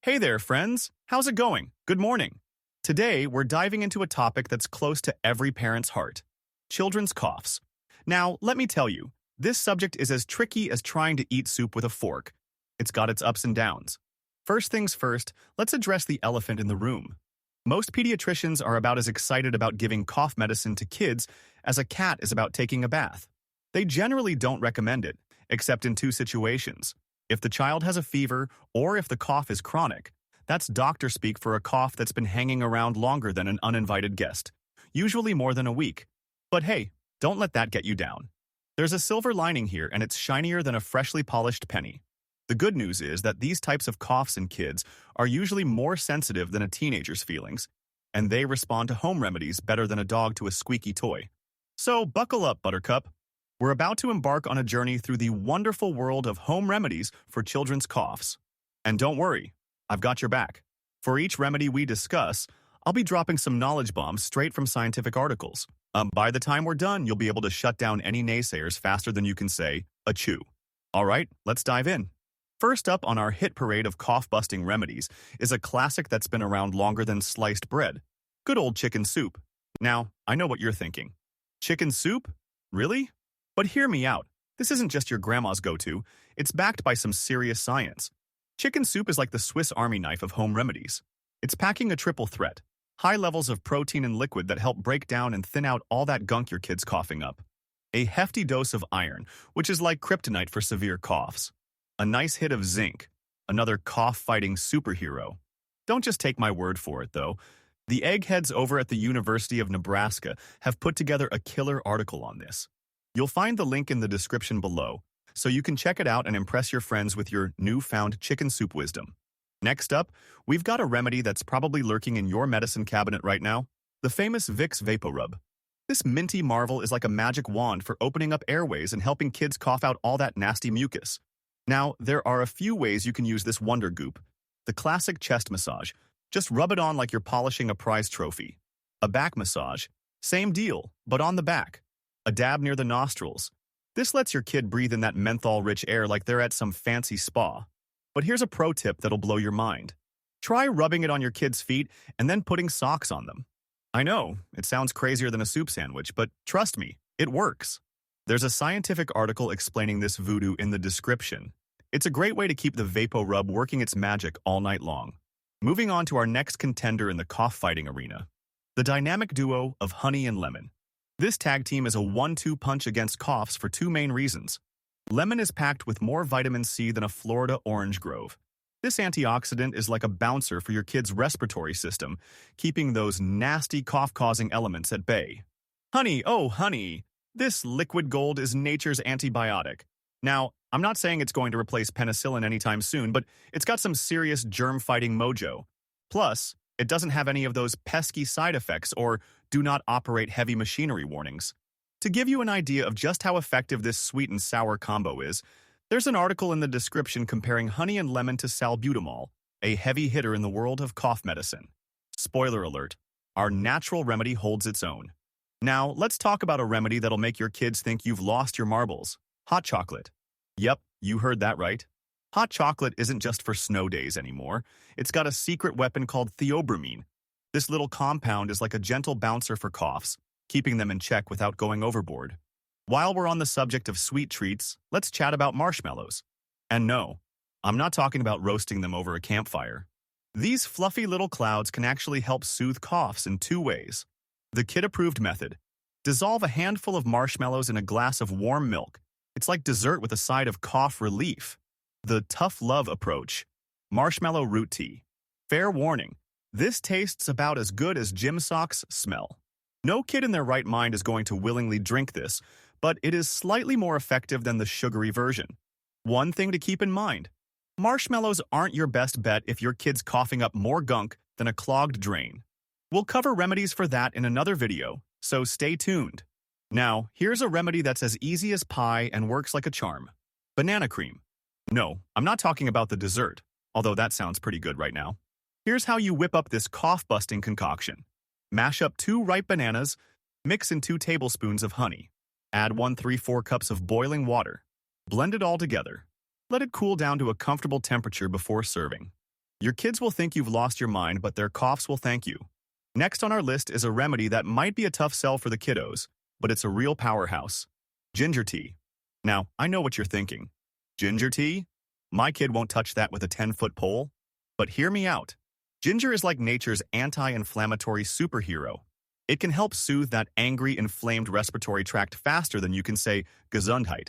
Hey there, friends. How's it going? Good morning. Today, we're diving into a topic that's close to every parent's heart: children's coughs. Now, let me tell you, this subject is as tricky as trying to eat soup with a fork. It's got its ups and downs. First things first, let's address the elephant in the room. Most pediatricians are about as excited about giving cough medicine to kids as a cat is about taking a bath. They generally don't recommend it, except in two situations: if the child has a fever, or if the cough is chronic. That's doctor speak for a cough that's been hanging around longer than an uninvited guest, usually more than a week. But hey, don't let that get you down. There's a silver lining here, and it's shinier than a freshly polished penny. The good news is that these types of coughs in kids are usually more sensitive than a teenager's feelings, and they respond to home remedies better than a dog to a squeaky toy. So buckle up, Buttercup. We're about to embark on a journey through the wonderful world of home remedies for children's coughs. And don't worry, I've got your back. For each remedy we discuss, I'll be dropping some knowledge bombs straight from scientific articles. By the time we're done, you'll be able to shut down any naysayers faster than you can say, achoo. All right, let's dive in. First up on our hit parade of cough-busting remedies is a classic that's been around longer than sliced bread: good old chicken soup. Now, I know what you're thinking. Chicken soup? Really? But hear me out. This isn't just your grandma's go-to. It's backed by some serious science. Chicken soup is like the Swiss Army knife of home remedies. It's packing a triple threat: high levels of protein and liquid that help break down and thin out all that gunk your kid's coughing up. A hefty dose of iron, which is like kryptonite for severe coughs. A nice hit of zinc, another cough-fighting superhero. Don't just take my word for it, though. The eggheads over at the University of Nebraska have put together a killer article on this. You'll find the link in the description below, so you can check it out and impress your friends with your newfound chicken soup wisdom. Next up, we've got a remedy that's probably lurking in your medicine cabinet right now: the famous Vicks Vapor Rub. This minty marvel is like a magic wand for opening up airways and helping kids cough out all that nasty mucus. Now, there are a few ways you can use this wonder goop. The classic chest massage: just rub it on like you're polishing a prize trophy. A back massage: same deal, but on the back. A dab near the nostrils. This lets your kid breathe in that menthol-rich air like they're at some fancy spa. But here's a pro tip that'll blow your mind. Try rubbing it on your kid's feet and then putting socks on them. I know, it sounds crazier than a soup sandwich, but trust me, it works. There's a scientific article explaining this voodoo in the description. It's a great way to keep the VapoRub working its magic all night long. Moving on to our next contender in the cough-fighting arena: the dynamic duo of honey and lemon. This tag team is a 1-2 punch against coughs for two main reasons. Lemon is packed with more vitamin C than a Florida orange grove. This antioxidant is like a bouncer for your kid's respiratory system, keeping those nasty cough-causing elements at bay. Honey, oh honey, this liquid gold is nature's antibiotic. Now, I'm not saying it's going to replace penicillin anytime soon, but it's got some serious germ-fighting mojo. Plus, it doesn't have any of those pesky side effects or do not operate heavy machinery warnings. To give you an idea of just how effective this sweet and sour combo is, there's an article in the description comparing honey and lemon to salbutamol, a heavy hitter in the world of cough medicine. Spoiler alert, our natural remedy holds its own. Now, let's talk about a remedy that'll make your kids think you've lost your marbles: hot chocolate. Yep, you heard that right. Hot chocolate isn't just for snow days anymore. It's got a secret weapon called theobromine. This little compound is like a gentle bouncer for coughs, keeping them in check without going overboard. While we're on the subject of sweet treats, let's chat about marshmallows. And no, I'm not talking about roasting them over a campfire. These fluffy little clouds can actually help soothe coughs in two ways. The kid-approved method: dissolve a handful of marshmallows in a glass of warm milk. It's like dessert with a side of cough relief. The tough love approach: marshmallow root tea. Fair warning, this tastes about as good as gym socks smell. No kid in their right mind is going to willingly drink this, but it is slightly more effective than the sugary version. One thing to keep in mind: marshmallows aren't your best bet if your kid's coughing up more gunk than a clogged drain. We'll cover remedies for that in another video, so stay tuned. Now, here's a remedy that's as easy as pie and works like a charm: banana cream. No, I'm not talking about the dessert, although that sounds pretty good right now. Here's how you whip up this cough-busting concoction. Mash up 2 ripe bananas, mix in 2 tablespoons of honey. Add 1/3-4 cups of boiling water. Blend it all together. Let it cool down to a comfortable temperature before serving. Your kids will think you've lost your mind, but their coughs will thank you. Next on our list is a remedy that might be a tough sell for the kiddos, but it's a real powerhouse. Ginger tea. Now, I know what you're thinking. Ginger tea? My kid won't touch that with a 10-foot pole. But hear me out. Ginger is like nature's anti-inflammatory superhero. It can help soothe that angry, inflamed respiratory tract faster than you can say Gesundheit.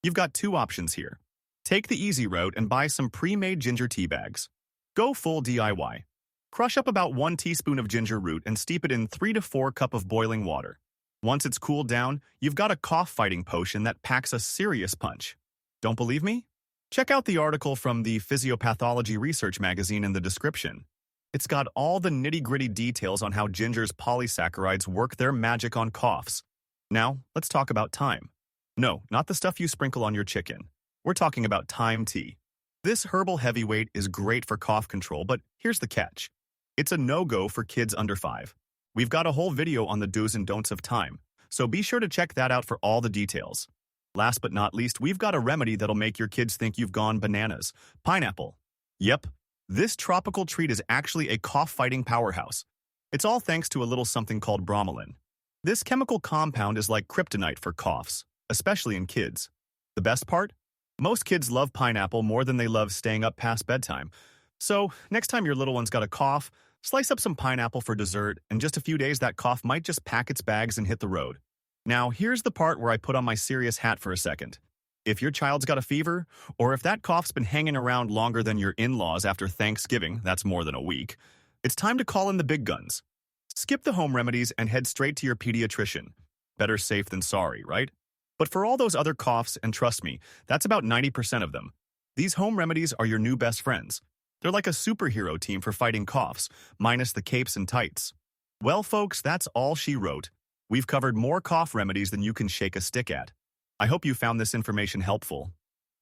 You've got two options here. Take the easy route and buy some pre-made ginger tea bags. Go full DIY. Crush up about 1 teaspoon of ginger root and steep it in 3 to 4 cups of boiling water. Once it's cooled down, you've got a cough-fighting potion that packs a serious punch. Don't believe me? Check out the article from the Physiopathology Research magazine in the description. It's got all the nitty-gritty details on how ginger's polysaccharides work their magic on coughs. Now, let's talk about thyme. No, not the stuff you sprinkle on your chicken. We're talking about thyme tea. This herbal heavyweight is great for cough control, but here's the catch. It's a no-go for kids under 5. We've got a whole video on the do's and don'ts of thyme, so be sure to check that out for all the details. Last but not least, we've got a remedy that'll make your kids think you've gone bananas. Pineapple. Yep, this tropical treat is actually a cough-fighting powerhouse. It's all thanks to a little something called bromelain. This chemical compound is like kryptonite for coughs, especially in kids. The best part? Most kids love pineapple more than they love staying up past bedtime. So, next time your little one's got a cough, slice up some pineapple for dessert, and in just a few days that cough might just pack its bags and hit the road. Now, here's the part where I put on my serious hat for a second. If your child's got a fever, or if that cough's been hanging around longer than your in-laws after Thanksgiving, that's more than a week, it's time to call in the big guns. Skip the home remedies and head straight to your pediatrician. Better safe than sorry, right? But for all those other coughs, and trust me, that's about 90% of them, these home remedies are your new best friends. They're like a superhero team for fighting coughs, minus the capes and tights. Well, folks, that's all she wrote. We've covered more cough remedies than you can shake a stick at. I hope you found this information helpful.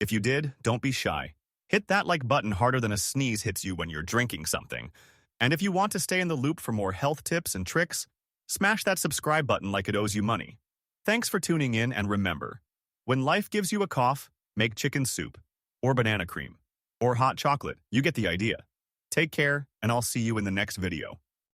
If you did, don't be shy. Hit that like button harder than a sneeze hits you when you're drinking something. And if you want to stay in the loop for more health tips and tricks, smash that subscribe button like it owes you money. Thanks for tuning in, and remember, when life gives you a cough, make chicken soup, or banana cream, or hot chocolate. You get the idea. Take care, and I'll see you in the next video.